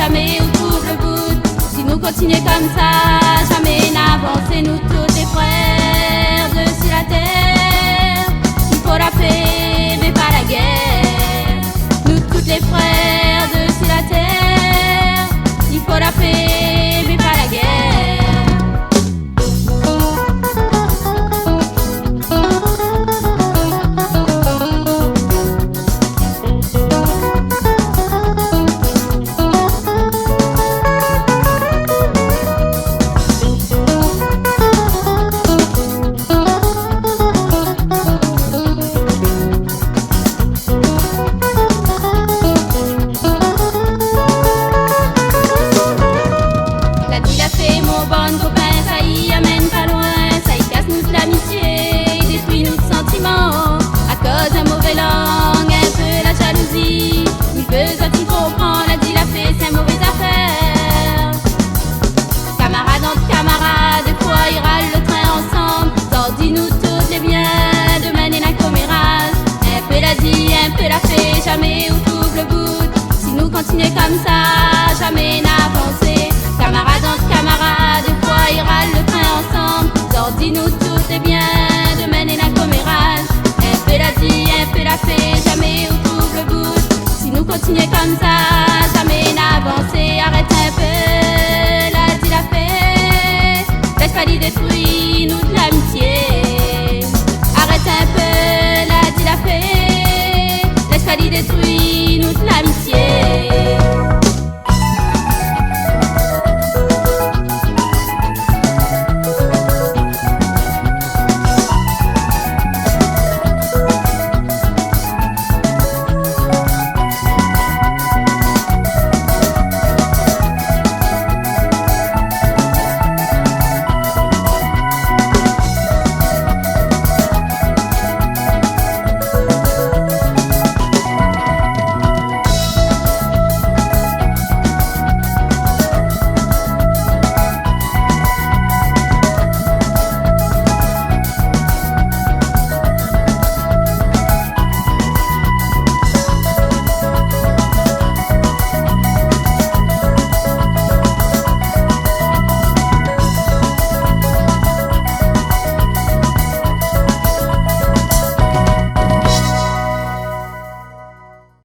jamais on trouve le bout. Si nous continuons comme ça, jamais n'avancer. Nous tous les frères de sur la terre, il faut la paix mais pas la guerre. Nous tous les frères de sur la terre, il faut la paix mais pas la guerre. Jamais on trouve le bout. Si nous continuons comme ça, jamais n'avancer. Camarades entre camarades, des fois ils râlent le train ensemble. Alors dis-nous tout est bien de mener la commérage. Un peu la vie, un peu la paix, jamais on trouve le bout. Si nous continuons comme ça, jamais n'avancer. Arrête un peu, la dit la paix. Laisse pas l'y détruire, nous de l'amitié. Arrête un peu, la dit la paix. Laisse pas l'y détruire, nous de l'amitié.